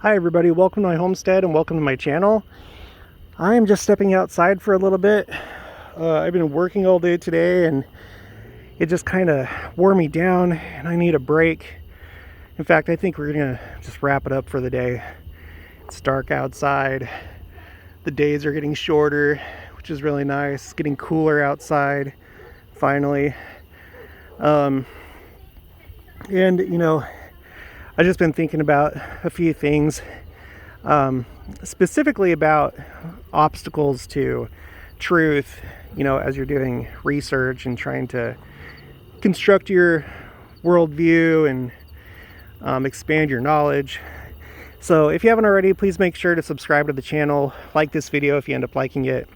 Hi everybody, welcome to my homestead and welcome to my channel. I'm just stepping outside for a little bit. I've been working all day today and it just kind of wore me down and I need a break. In fact, I think we're gonna just wrap it up for the day. It's dark outside. The days are getting shorter, which is really nice. It's getting cooler outside, finally. And I've just been thinking about a few things, specifically about obstacles to truth, as you're doing research and trying to construct your worldview and expand your knowledge. So if you haven't already, please make sure to subscribe to the channel, like this video if you end up liking it,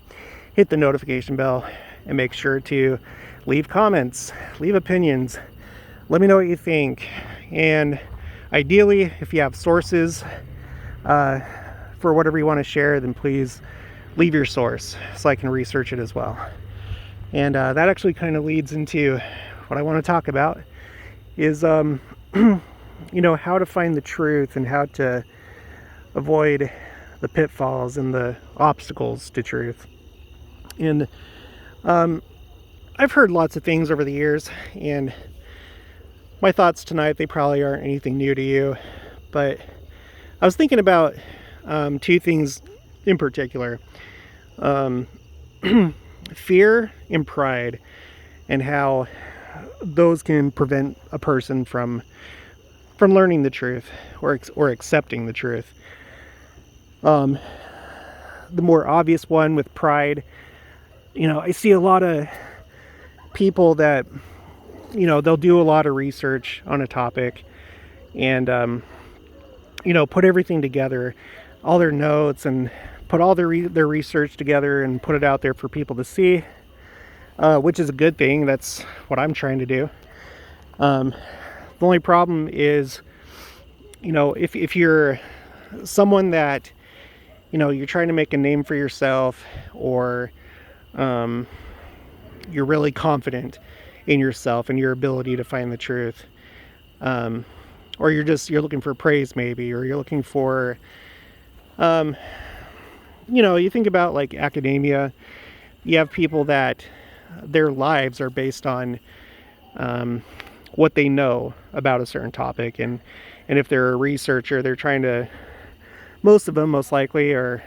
hit the notification bell, and make sure to leave comments, leave opinions, let me know what you think. And ideally, if you have sources for whatever you want to share, then please leave your source so I can research it as well. And that actually kind of leads into what I want to talk about is, how to find the truth and how to avoid the pitfalls and the obstacles to truth. And I've heard lots of things over the years, and my thoughts tonight, they probably aren't anything new to you, but I was thinking about two things in particular. Fear and pride, and how those can prevent a person from learning the truth or accepting the truth. The more obvious one with pride, I see a lot of people that they'll do a lot of research on a topic and put everything together, all their notes, and put all their research together and put it out there for people to see, which is a good thing. That's what I'm trying to do. The only problem is, if you're someone that you're trying to make a name for yourself, or you're really confident in yourself and your ability to find the truth, or you're looking for praise maybe, or you're looking for you think about like academia. You have people that their lives are based on what they know about a certain topic, and if they're a researcher, they're trying to, most of them most likely are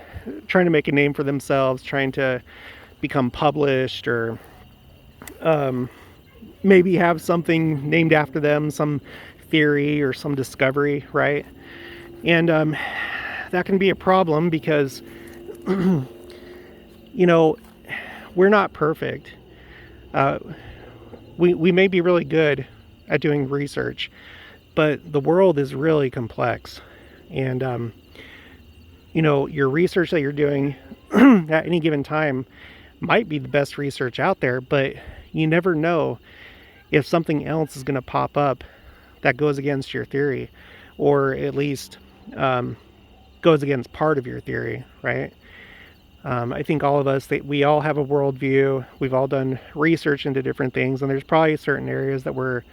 trying to make a name for themselves, trying to become published, or maybe have something named after them, some theory or some discovery, right? And that can be a problem because we're not perfect. We may be really good at doing research, but the world is really complex. And your research that you're doing at any given time might be the best research out there, but you never know if something else is going to pop up that goes against your theory, or at least goes against part of your theory, right? I think all of us, we all have a worldview. We've all done research into different things, and there's probably certain areas that we're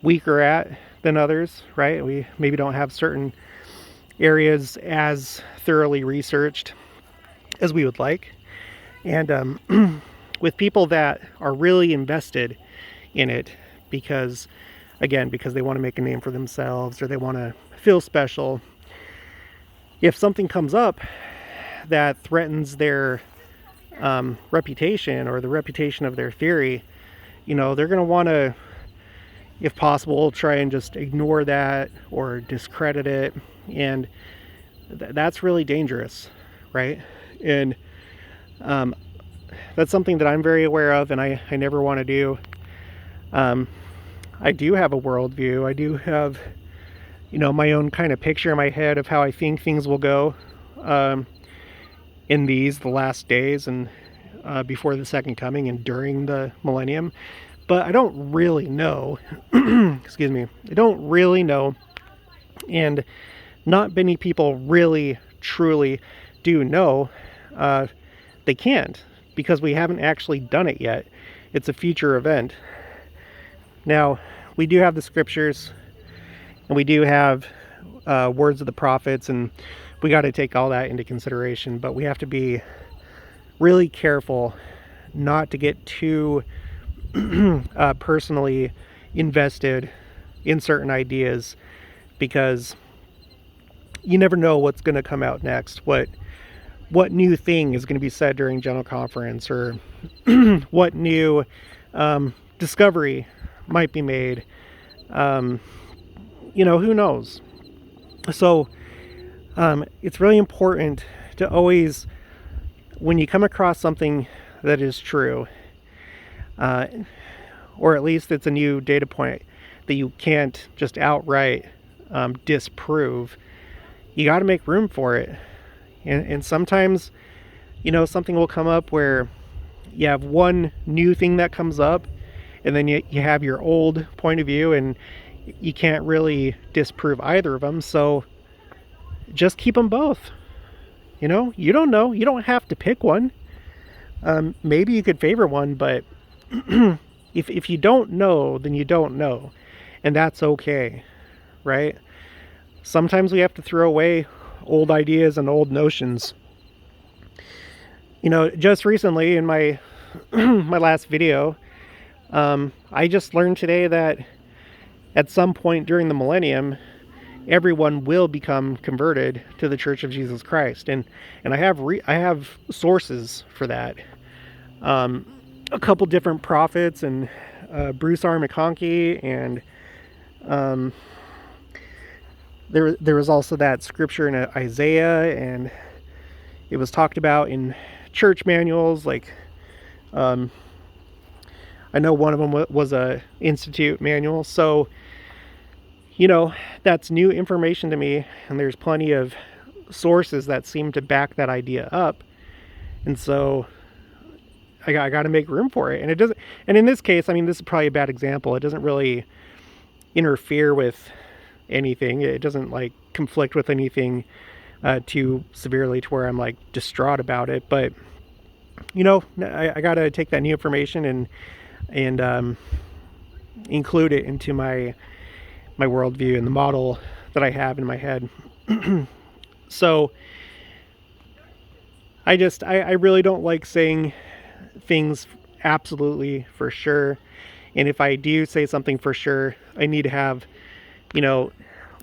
weaker at than others, right? We maybe don't have certain areas as thoroughly researched as we would like. And with people that are really invested in it because they want to make a name for themselves, or they want to feel special, if something comes up that threatens their reputation or the reputation of their theory, they're going to want to, if possible, try and just ignore that or discredit it. And that's really dangerous, right? And that's something that I'm very aware of, and I never want to do. I do have a worldview. I do have, my own kind of picture in my head of how I think things will go in the last days, and before the second coming and during the millennium. But I don't really know. Excuse me. I don't really know. And not many people really, truly do know. They can't, because we haven't actually done it yet. It's a future event. Now, we do have the scriptures, and we do have words of the prophets, and we got to take all that into consideration. But we have to be really careful not to get too personally invested in certain ideas, because you never know what's going to come out next, what new thing is going to be said during General Conference, or what new discovery might be made. Who knows? So it's really important to always, when you come across something that is true, or at least it's a new data point that you can't just outright disprove, you got to make room for it. And sometimes, something will come up where you have one new thing that comes up, and then you have your old point of view, and you can't really disprove either of them. So just keep them both. You don't know. You don't have to pick one. Maybe you could favor one, but if you don't know, then you don't know. And that's okay, right? Sometimes we have to throw away old ideas and old notions. Just recently in my my last video, I just learned today that at some point during the millennium, everyone will become converted to the Church of Jesus Christ, and I have sources for that. A couple different prophets, and Bruce R. McConkie, and there was also that scripture in Isaiah, and it was talked about in church manuals. Like, I know one of them was a Institute manual. So, that's new information to me, and there's plenty of sources that seem to back that idea up. And so I got to make room for it. And it doesn't, and in this case, this is probably a bad example. It doesn't really interfere with anything. It doesn't conflict with anything too severely to where I'm distraught about it. But I got to take that new information and include it into my worldview and the model that I have in my head. So I really don't like saying things absolutely for sure. And if I do say something for sure, I need to have,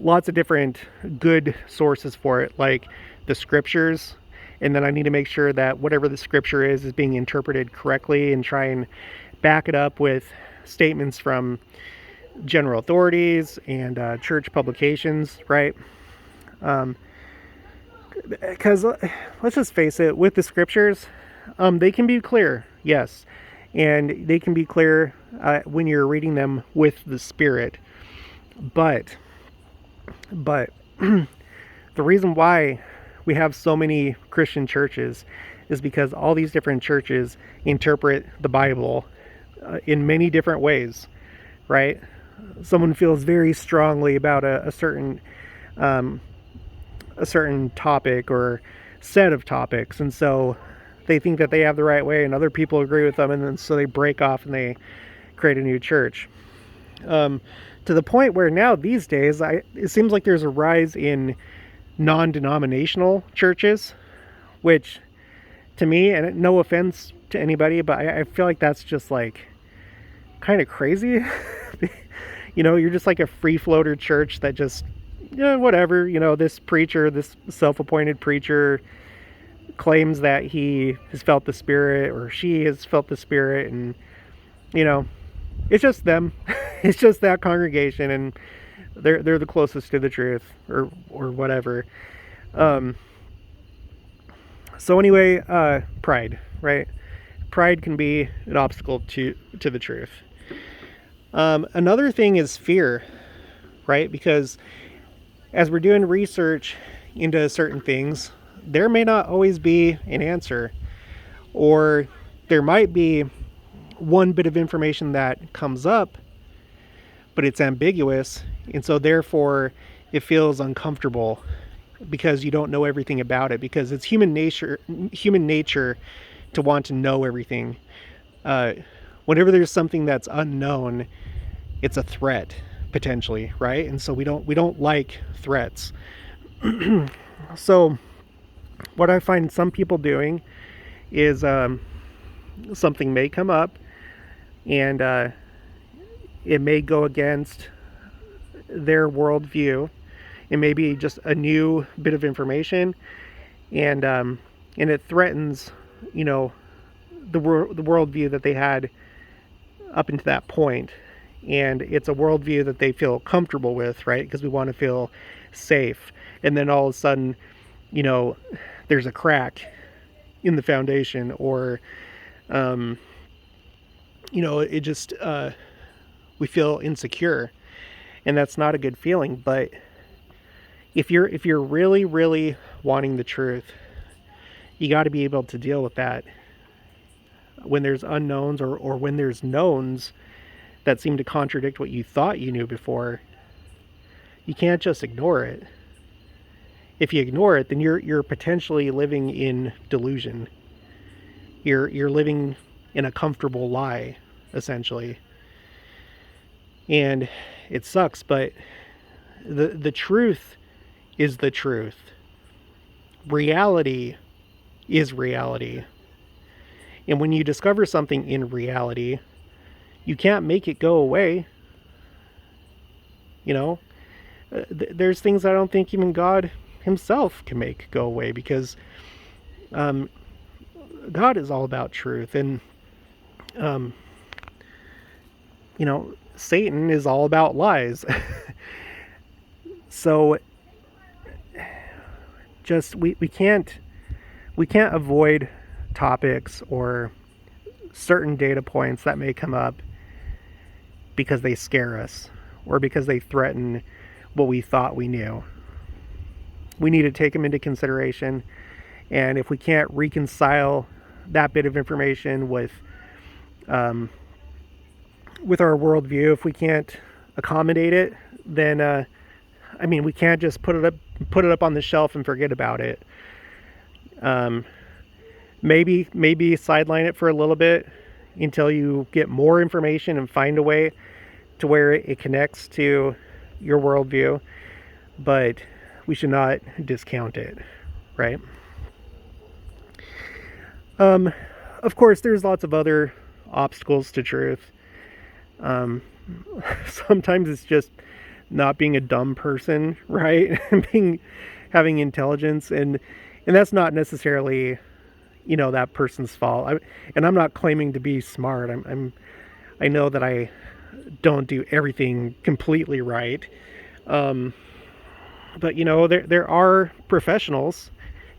lots of different good sources for it, like the scriptures. And then I need to make sure that whatever the scripture is being interpreted correctly, and try and back it up with statements from general authorities and church publications, right? Because let's just face it, with the scriptures, they can be clear, yes, and they can be clear when you're reading them with the Spirit. But the reason why we have so many Christian churches is because all these different churches interpret the Bible in many different ways, right? Someone feels very strongly about a certain topic or set of topics, and so they think that they have the right way, and other people agree with them, and then so they break off and they create a new church. To the point where now these days, it seems like there's a rise in non-denominational churches, which to me, and no offense to anybody, but I feel like that's just kind of crazy. You're just like a free floater church that just, whatever, this preacher, this self-appointed preacher claims that he has felt the Spirit, or she has felt the Spirit, and it's just them. It's just that congregation, and they're the closest to the truth, or whatever. So anyway, pride, right? Pride can be an obstacle to the truth. Another thing is fear, right? Because as we're doing research into certain things, there may not always be an answer, or there might be one bit of information that comes up, but it's ambiguous, and so therefore it feels uncomfortable because you don't know everything about it, because it's human nature to want to know everything. Whenever there's something that's unknown, it's a threat, potentially, right? And so we don't like threats. So what I find some people doing is something may come up, and it may go against their worldview. It may be just a new bit of information, and it threatens, you know, the worldview that they had up until that point. And it's a worldview that they feel comfortable with, right? Because we want to feel safe. And then all of a sudden, you know, there's a crack in the foundation, or you know, it just we feel insecure, and that's not a good feeling. But if you're really wanting the truth, you got to be able to deal with that when there's unknowns, or when there's knowns that seem to contradict what you thought you knew before. You can't just ignore it. If you ignore it, then you're potentially living in delusion. You're living in a comfortable lie, essentially. And it sucks, but the truth is the truth. Reality is reality. And when you discover something in reality, you can't make it go away. You know, there's things I don't think even God himself can make go away, because God is all about truth. And you know, Satan is all about lies. So just we can't avoid topics or certain data points that may come up because they scare us, or because they threaten what we thought we knew. We need to take them into consideration, and if we can't reconcile that bit of information with our worldview, if we can't accommodate it, then I mean, we can't just put it up on the shelf and forget about it. Maybe sideline it for a little bit until you get more information and find a way to where it connects to your worldview, but we should not discount it, right? Of course, there's lots of other obstacles to truth. Sometimes it's just not being a dumb person, right? Having intelligence, and that's not necessarily, you know, that person's fault. And I'm not claiming to be smart. I know that I don't do everything completely right. But you know, there are professionals,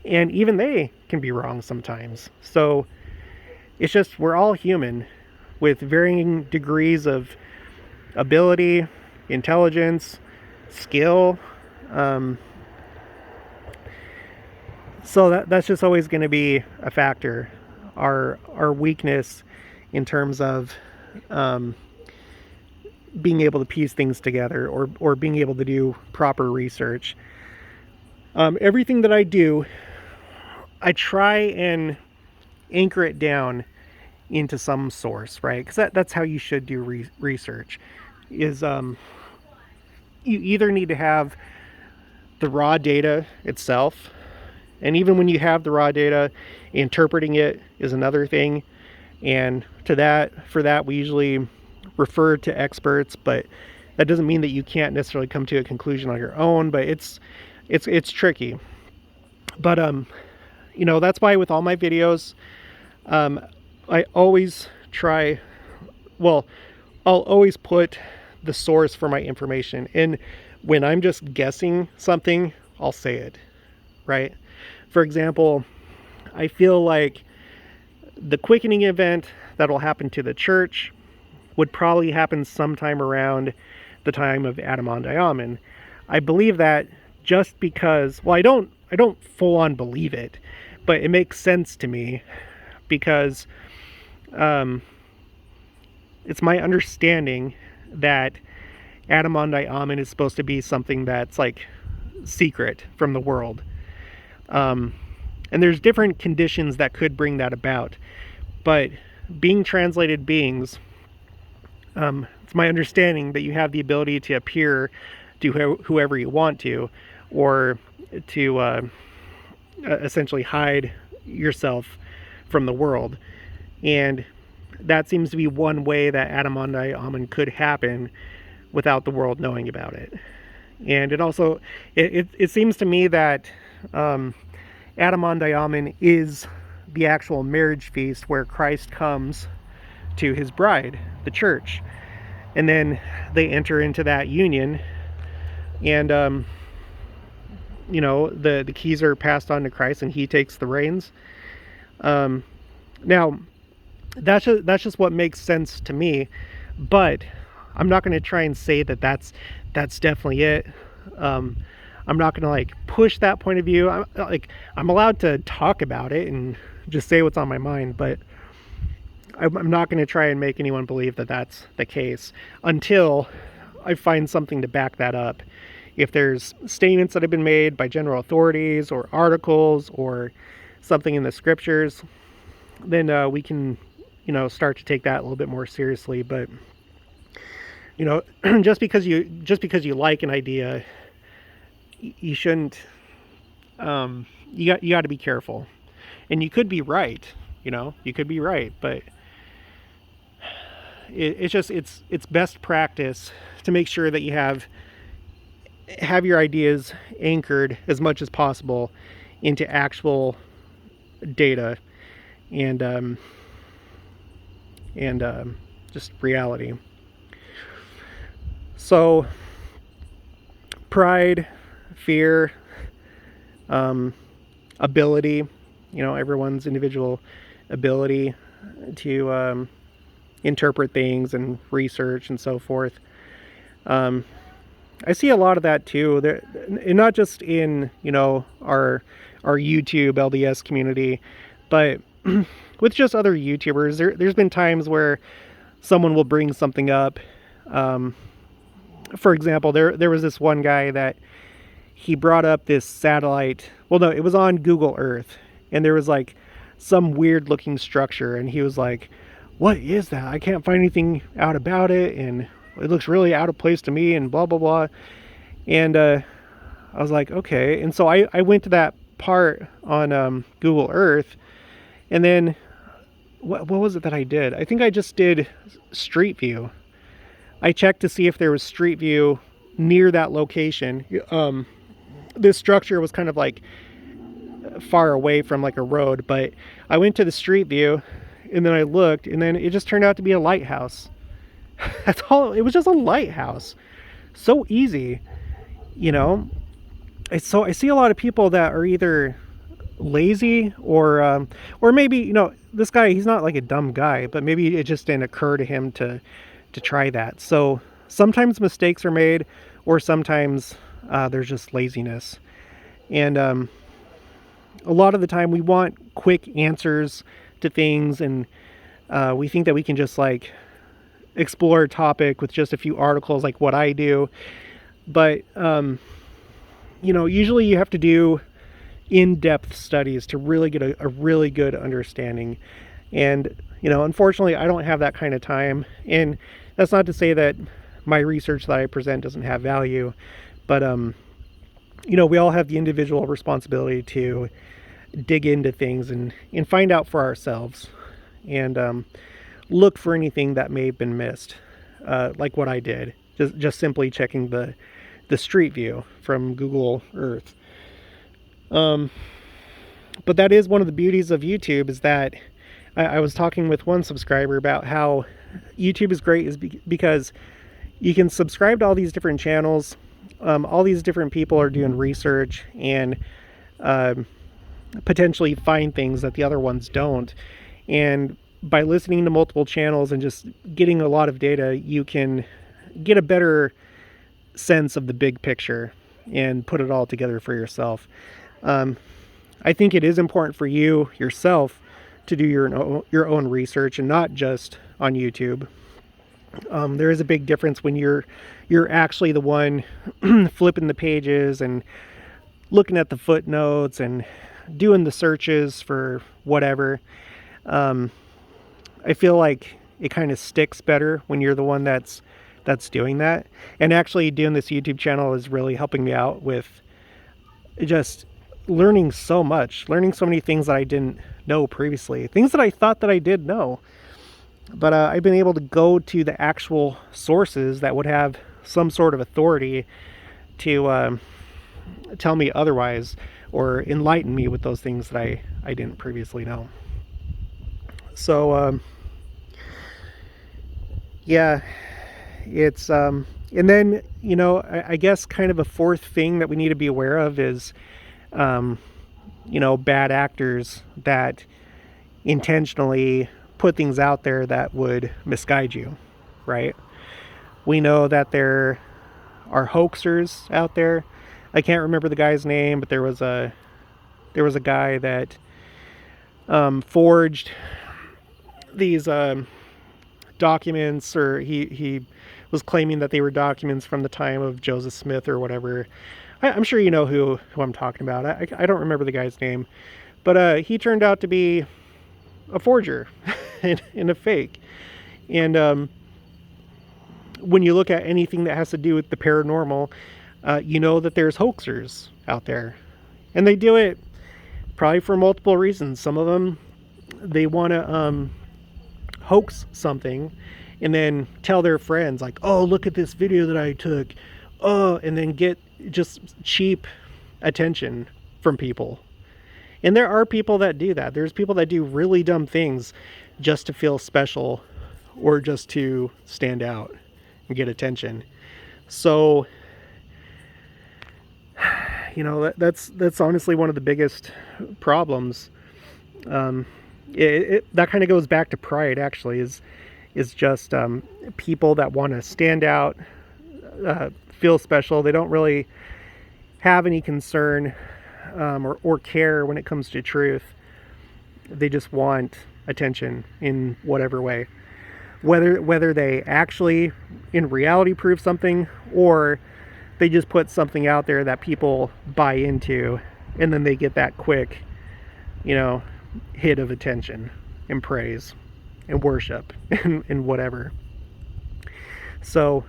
and even they can be wrong sometimes. So it's just, we're all human with varying degrees of ability, intelligence, skill. So that's just always going to be a factor. Our weakness in terms of being able to piece things together, or being able to do proper research. Everything that I do, I try and anchor it down into some source, right? Because that's how you should do research. Is you either need to have the raw data itself, and even when you have the raw data, interpreting it is another thing. And for that we usually refer to experts, but that doesn't mean that you can't necessarily come to a conclusion on your own. But it's tricky. But you know, that's why with all my videos, I always try, well, I'll always put the source for my information. And when I'm just guessing something, I'll say it, right? For example, I feel like the quickening event that will happen to the church would probably happen sometime around the time of Adam-ondi-Ahman. I believe that just because, well, I don't full on believe it, but it makes sense to me, because it's my understanding that Adam-ondi-Ahman is supposed to be something that's like secret from the world. And there's different conditions that could bring that about. But being translated beings, It's my understanding that you have the ability to appear to whoever you want to, or to essentially hide yourself from the world. And that seems to be one way that Adamonde Amun could happen without the world knowing about it. And it also, it seems to me that Adamonde Amun is the actual marriage feast where Christ comes to his bride, the church. And then they enter into that union, and the keys are passed on to Christ, and he takes the reins. Now, that's just what makes sense to me, but I'm not going to try and say that that's definitely it. I'm not going to like push that point of view. I'm allowed to talk about it and just say what's on my mind, but I'm not going to try and make anyone believe that that's the case until I find something to back that up. If there's statements that have been made by general authorities or articles or something in the scriptures, then we can, start to take that a little bit more seriously. But just because you like an idea, you shouldn't. You got to be careful, and you could be right. You could be right, but it's best practice to make sure that you have your ideas anchored as much as possible into actual data and just reality. So pride, fear, ability, everyone's individual ability to interpret things and research and so forth. I see a lot of that too. And not just in our YouTube LDS community, but with just other YouTubers. There's been times where someone will bring something up. For example, there was this one guy that he brought up this satellite. Well, no, it was on Google Earth, and there was like some weird looking structure, and he was like, "What is that? I can't find anything out about it, and it looks really out of place to me," and blah blah blah. And I was like, okay. And so I went to that part on Google Earth, and then what was it that I did? I think I just did Street View. I checked to see if there was Street View near that location. This structure was kind of like far away from like a road, but I went to the Street View, and then I looked, and then it just turned out to be a lighthouse. That's all. It was just a lighthouse. So easy, So I see a lot of people that are either lazy or maybe this guy, he's not like a dumb guy, but maybe it just didn't occur to him to try that. So sometimes mistakes are made, or sometimes there's just laziness, and a lot of the time we want quick answers to things, and we think that we can just like explore a topic with just a few articles like what I do. But usually you have to do in-depth studies to really get a really good understanding. And unfortunately I don't have that kind of time, and that's not to say that my research that I present doesn't have value, but we all have the individual responsibility to dig into things and find out for ourselves, and look for anything that may have been missed, like what I did, just simply checking the Street View from Google Earth. But that is one of the beauties of YouTube, is that I was talking with one subscriber about how YouTube is great is because you can subscribe to all these different channels. All these different people are doing research and potentially find things that the other ones don't. And by listening to multiple channels and just getting a lot of data, you can get a better sense of the big picture and put it all together for yourself. I think it is important for you yourself to do your own research, and not just on YouTube. There is a big difference when you're actually the one flipping the pages and looking at the footnotes and doing the searches for whatever. I feel like it kind of sticks better when you're the one that's doing that. And actually doing this YouTube channel is really helping me out with just learning so many things that I didn't know previously, things that I thought that I did know. But I've been able to go to the actual sources that would have some sort of authority to tell me otherwise, or enlighten me with those things that I didn't previously know. So yeah, it's and then, you know, I guess kind of a fourth thing that we need to be aware of is you know, bad actors that intentionally put things out there that would misguide you, right? We know that there are hoaxers out there. I can't remember the guy's name, but there was a guy that forged these documents, or he was claiming that they were documents from the time of Joseph Smith or whatever. I'm sure you know who I'm talking about. I don't remember the guy's name, but he turned out to be a forger and a fake. And when you look at anything that has to do with the paranormal, you know that there's hoaxers out there, and they do it probably for multiple reasons. Some of them, they want to hoax something and then tell their friends, like, oh, look at this video that I took, oh, and then get just cheap attention from people. And there are people that do that. There's people that do really dumb things just to feel special, or just to stand out and get attention. So, you know, that's honestly one of the biggest problems. That kind of goes back to pride, actually, is just people that want to stand out, feel special. They don't really have any concern or care when it comes to truth. They just want attention in whatever way, whether they actually in reality prove something, or they just put something out there that people buy into, and then they get that quick, you know, hit of attention and praise and worship and whatever. So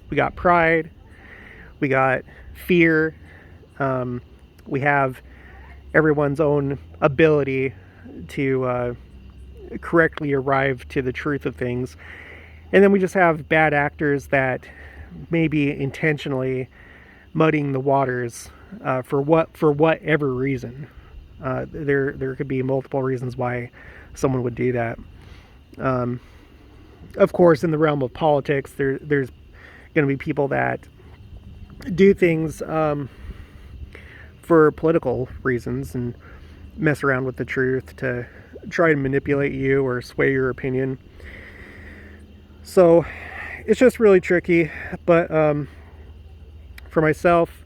we got pride, we got fear, we have everyone's own ability to correctly arrive to the truth of things, and then we just have bad actors that maybe intentionally muddying the waters for whatever reason. There could be multiple reasons why someone would do that. Of course, in the realm of politics, there's going to be people that do things for political reasons and mess around with the truth to try to manipulate you or sway your opinion. So it's just really tricky. But for myself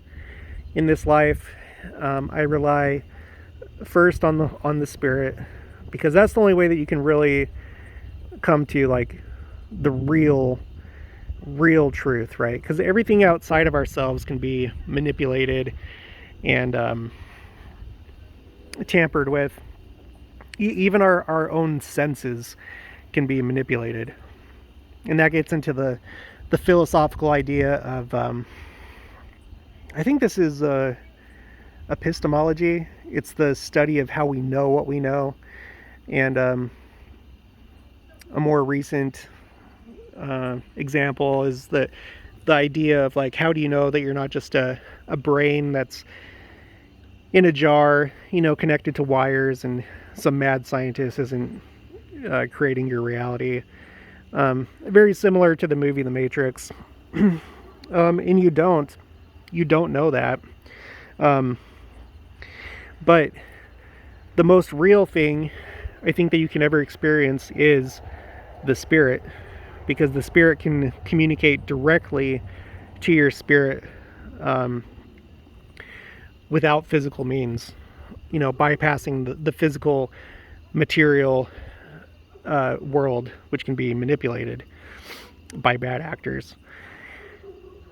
in this life, I rely first on the Spirit, because that's the only way that you can really come to like the real truth, right? Because everything outside of ourselves can be manipulated and tampered with. Even our own senses can be manipulated, and that gets into the philosophical idea of I think this is epistemology. It's the study of how we know what we know. And a more recent example is the idea of like, how do you know that you're not just a brain that's in a jar, you know, connected to wires, and some mad scientist isn't creating your reality. Very similar to the movie The Matrix. And you don't know that. But the most real thing I think that you can ever experience is the Spirit, because the Spirit can communicate directly to your spirit without physical means, you know, bypassing the physical material world, which can be manipulated by bad actors.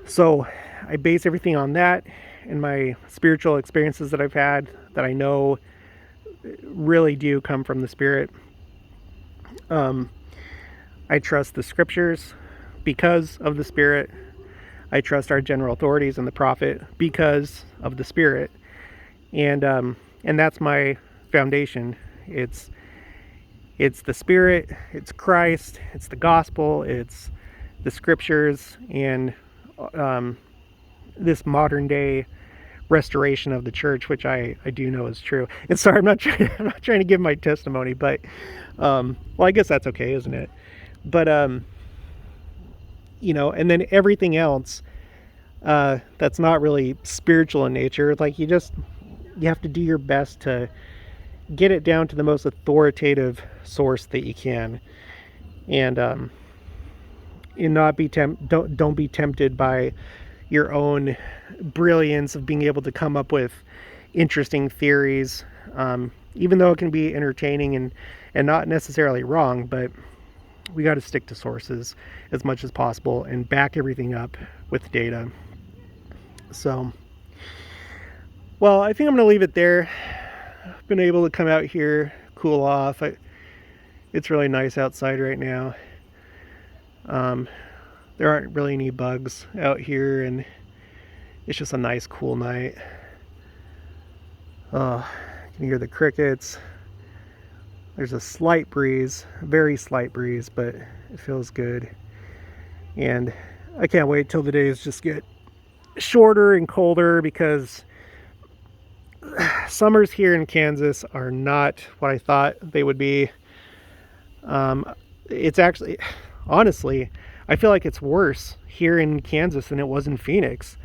So I base everything on that and my spiritual experiences that I've had, that I know really do come from the Spirit. I trust the scriptures because of the Spirit. I trust our general authorities and the prophet because of the Spirit. And that's my foundation. It's the Spirit, it's Christ, it's the gospel, it's the scriptures, and this modern day restoration of the church, which I do know is true. And sorry, I'm not trying to give my testimony, but well, I guess that's okay, isn't it? But you know, and then everything else that's not really spiritual in nature, like you have to do your best to get it down to the most authoritative source that you can, and not be don't be tempted by your own brilliance of being able to come up with interesting theories, even though it can be entertaining and not necessarily wrong. But we got to stick to sources as much as possible and back everything up with data. So, well, I think I'm going to leave it there. I've been able to come out here, cool off. It's really nice outside right now. There aren't really any bugs out here, and it's just a nice, cool night. You can hear the crickets. There's a slight breeze, very slight breeze, but it feels good. And I can't wait till the days just get shorter and colder, because summers here in Kansas are not what I thought they would be. It's actually, honestly, I feel like it's worse here in Kansas than it was in Phoenix.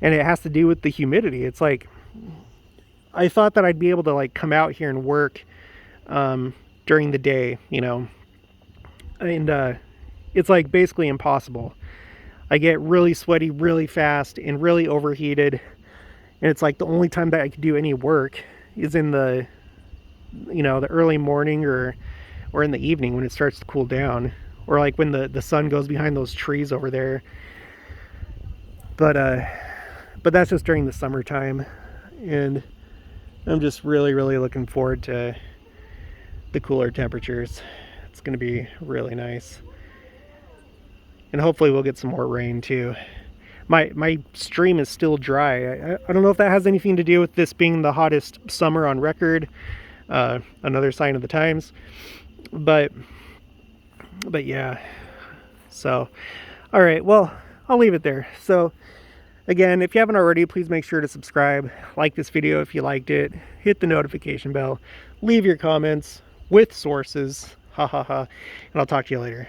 And it has to do with the humidity. It's like, I thought that I'd be able to like come out here and work during the day, you know, and it's like basically impossible. I get really sweaty really fast and really overheated, and it's like the only time that I can do any work is in the, you know, the early morning or in the evening when it starts to cool down, or like when the sun goes behind those trees over there. But that's just during the summertime, and I'm just really looking forward to the cooler temperatures. It's going to be really nice, and hopefully we'll get some more rain too. My stream is still dry. I don't know if that has anything to do with this being the hottest summer on record, another sign of the times, but yeah. So all right, well, I'll leave it there. So again, if you haven't already, please make sure to subscribe, like this video if you liked it, hit the notification bell, leave your comments with sources, and I'll talk to you later.